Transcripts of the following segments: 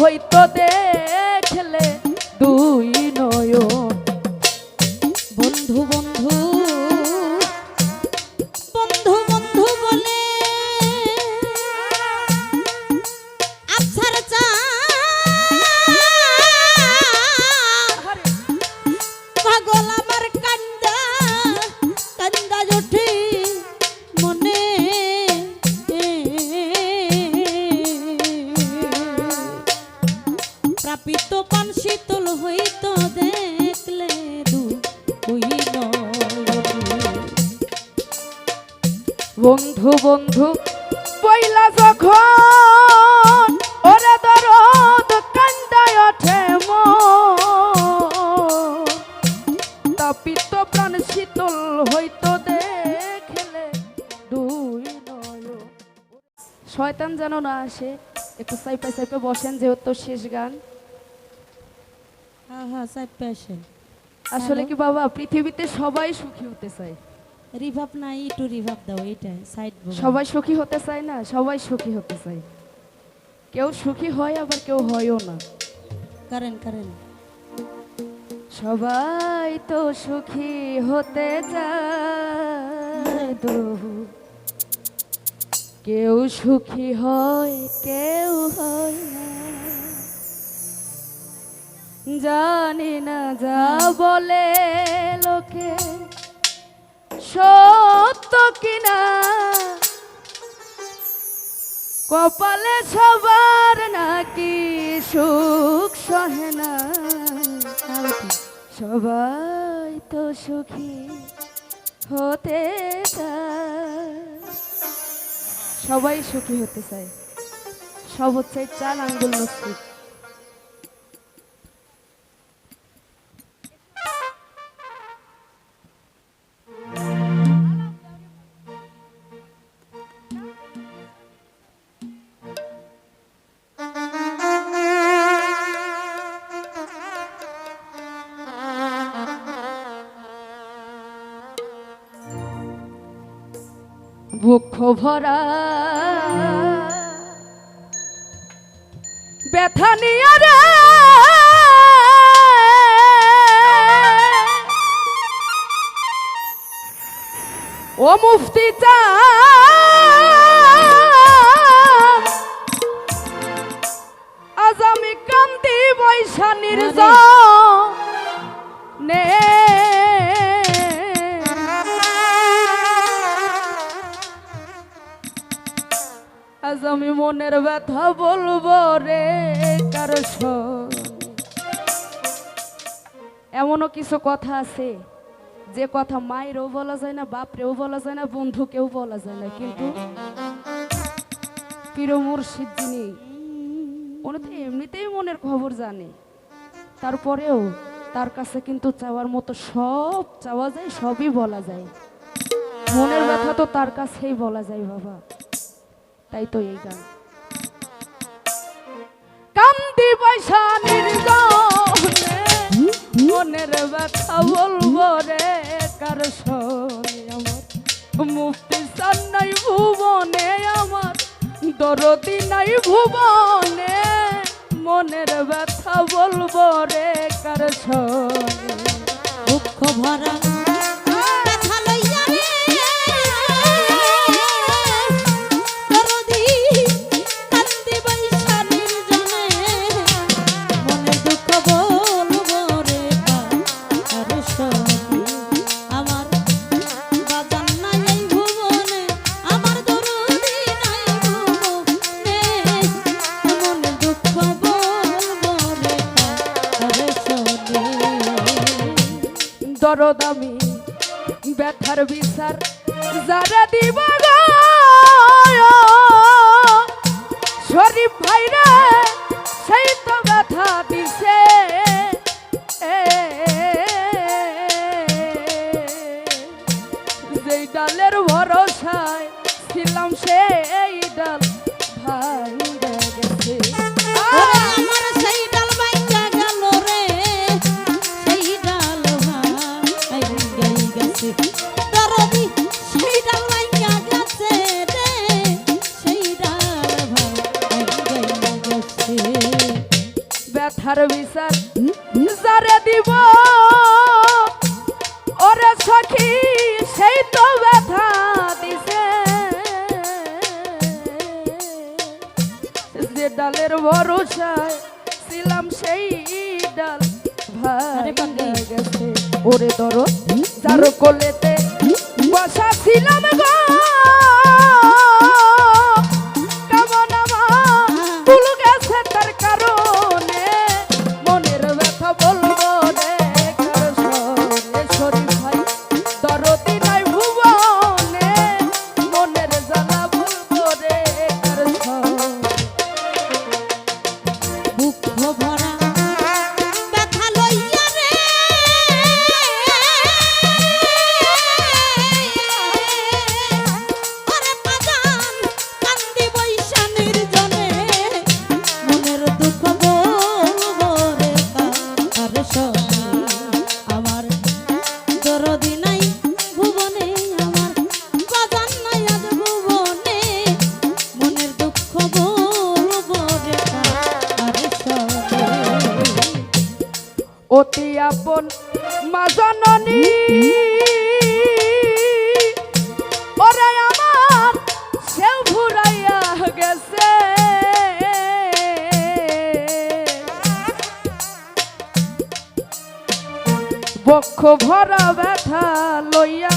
হইতো দেখলে দুই নয়ন। বন্ধু বন্ধু বন্ধু বন্ধু বলে আছার চা পাগল আমার কান্দা কান্দা জঠি মনে প্রাপিত পান শীতল হইতো দেখলে বন্ধু বন্ধু পয়লা যখন ওরে দরদ কান্দায় ওঠে মন, তাপিত প্রাণ শীতল হইতো দেখলে দুই নয়ন। শয়তান যেন না আসে, একটু সাইপে সাইপে বসেন, যেহেতু শেষ গান। হ্যাঁ হ্যাঁ সাইপে আসেন। আসলে কি বাবা, পৃথিবীতে সবাই সুখী হতে চায়। রিভাব নাই, একটু রিভাব দাও। এইটা সাইড সবাই সুখী হতে চায় না, সবাই সুখী হতে চায়। কেউ সুখী হয় আবার কেউ হয়ও না। কারেন কারেন। সবাই তো সুখী হতে চায়, কেউ সুখী হয় কেউ হয় না। জানি না যা বলে লোকে সত্য কিনা, কপালে সবার নাকি সুখ সহে না। সবাই তো সুখী হতে চায়, সবাই সুখী হতে চায়। সব হচ্ছে 4 আঙ্গুল নসিব। বুক ভরা ব্যথা নিয়ে রে ও মুফতি চা আজ আমি কান্দি বৈশা নির্জনে। আজ আমি মনের ব্যথা বলবো রে কার শোনে। এমনও কিছু কথা আছে যে কথা মায়েরও বলা যায় না, বাপরেও বলা যায় না, বন্ধুকেও বলা যায় না, কিন্তু পীর মুর্শিদ যিনি, উনি তো এমনিতেই মনের খবর জানে। তারপরেও তার কাছে কিন্তু চাওয়ার মতো সব চাওয়া যায়, সবই বলা যায়। মনের ব্যথা তো তার কাছেই বলা যায় বাবা। তাই তো এই গান। কান্দি পয়সা নির্জনে মনের ব্যথা বলবো রে কার শোনে। আমার মুক্তি চান নাই ভুবনে, আমার দরদি নাই ভুবনে, মনের ব্যথা বলবো রে কার শোনে। দুঃখ ভরা ব্যথা লইয়া রে দরদি কান্দি বৈশা নির্জনে, মনের দুঃখ বলবো রে কার শোনে। আমার বাজান নাই এই ভুবনে, আমার দরদি নাই ভুবনে, মনের দুঃখ বলবো রে কার শোনে। দরদ আমি ব্যথার বিচার যারা দিব গো শরীফ ভাইরা, সেই তো ব্যথা দিছে। যেই ডালের ভরসায় ছিলাম সেই ডাল ভাইরা গেছে। আমার সেই ডাল ভাঙ্গা গেল রে, সেই ডাল ভাঙ্গা গেছে দরদি, সেই ডাল ভাঙ্গা গেছে রে, সেই ডাল ভাঙ্গা গেছে। ডালের ভরসায় ছিলাম সেই ডাল আরে ভাঙা বান্দে। গেছে ওরে দরদ যার কোলেতে বসা ছিলাম গো কেমন আমার ভুল গেছে তার কারণে মনের ব্যথা বলবো রে কার সনে শরীফ ভাই দরদি নাই ভুবনে মনের জ্বালা বলবো রে কার সনে বুক ভরা ব্যথা লইয়া রে ওরে পাজান কান্দি বৈশা নির্জনে মনের দুঃখ বলবো রে কার সনে আমার দরদি নাই ভুবনে আমার পাজান নাই আজ ভুবনে মনের দুঃখ বলবো রে কার সনে অতি আপন মা জননী ওরে আমার সেও ফুরাইয়া গেছে বক্ষ ভরা ব্যথা লইয়া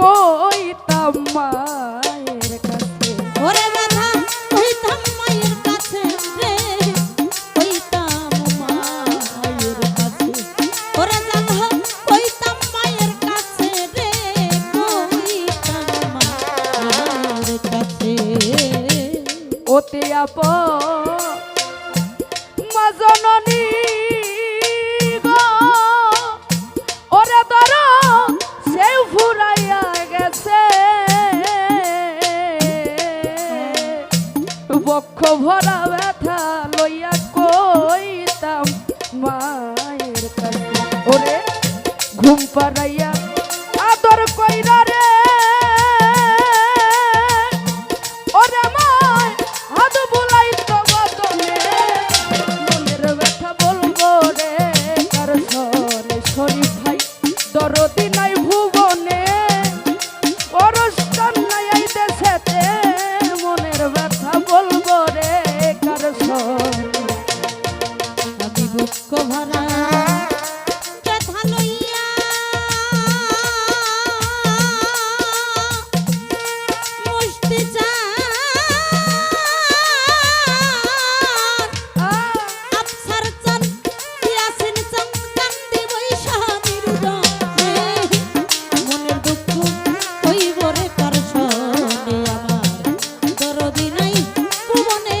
কইতাম মায়ের কাছে ওরে ব্যথা হইতাম মায়ের কাছে রে হইতাম মায়ের কাছে ওরে জানহ হইতাম মায়ের কাছে রে হইতাম মায়ের কাছে অতি আপন মা জননী গো ওরে দরদ সেও ফুরাইয়া গেছে বক্ষ ভরা ব্যথা লইয়া কইতাম মায়ের কাছে ওরে ঘুম পাড়াইয়া আদর কইরা রে ওরে মায় হাত বুলাইতো বদনে মনের ব্যথা বলবো রে কার সনে শরীফ ভাই দরদি নাই ভুবনে পরস্তান নাই এই দেশেতে মনের ব্যথা বলবো রে কার সনে আমি বুক ভরা ব্যথা লইয়া মুষ্টি আফসার চান ইয়াসিন চান কান্দি বৈশা নির্জনে মনের দুঃখ হইব রে কার সনে আমার দরদি নাই ভুবনে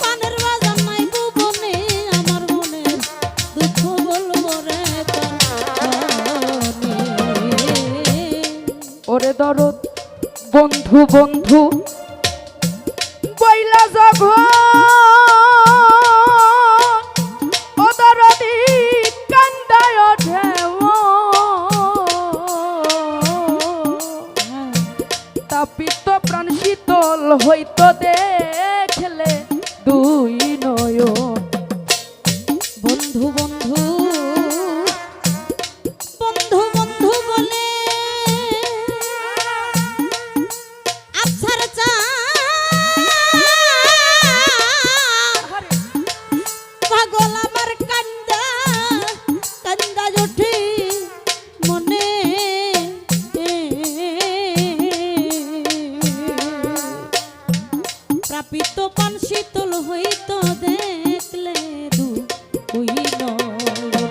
পানের বাজার নাই ভুবনে আমার মনের দুঃখ বলবো রে কার সনে ওরে দরদ বন্ধু বন্ধু বইলা জঘ ও দরদি কান্দায় ওঠে তাপিত প্রাণ শীতল হইতো দেখলে দুই নয়ন বন্ধু বন্ধু বন্ধু বন্ধু বলে আছার চা পাগল আমার কান্দা কান্দা জঠে মনে প্রাপিত পান শীতল হইত দেখলে দুই নয়নে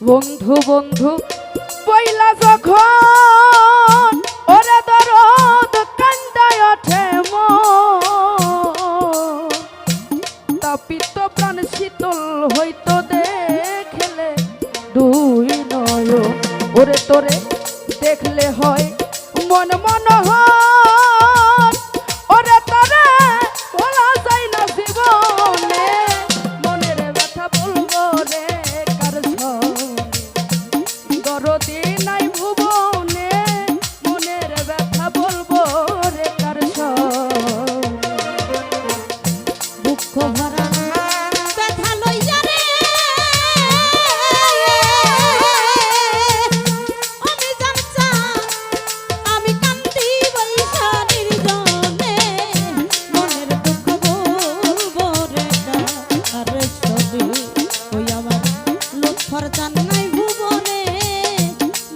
বন্ধু বন্ধু বইলা যখন ওরে দরদ কান্দায় ওঠে মন তাপিত প্রাণ শীতল হইতো দেখলে দুই নয়ন ওরে তোরে দেখলে হয় মন মনোহর ওরে তোরে বলা যায় না জীবনে মনের ব্যথা বলবো রে কার সনে দরদি নাই ভুবনে মনের ব্যথা বলবো রে কার সনে দুঃখ ভরা ব্যথা লইয়া রে আমি জানছা আমি কান্দি খরচান নাই ভুবনে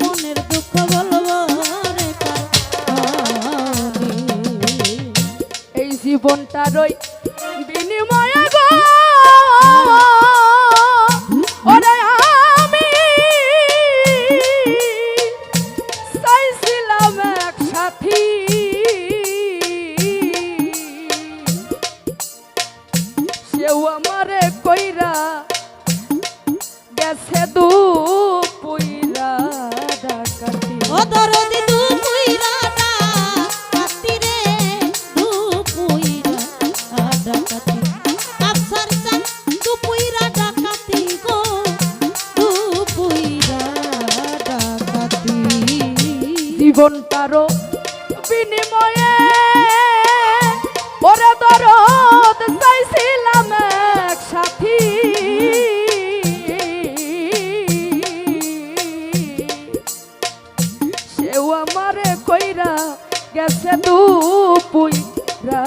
মনের দুঃখ বলবো রে কার কানে। এই জীবনটারই বিনিময়ে গো ওরে আমি চাইছিলাম এক সাথী, সেও আমারে কইরা গেছে দু পুইরা ডাকাতি। ও দরদি দুপুইরা ডাকাতি রে দুপুইরা ডাকাতি। আফসার চান দুপুইরা ডাকাতি গো দুপুইরা ডাকাতি। জীবনটারও বিনিময়ে ওরে দরদ চাইছিলাম এক সাথী, সেও আমারে কইরা গেছে দুপুইরা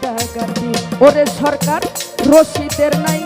ডাকাতি। ওরে সরকার রশিদের নাই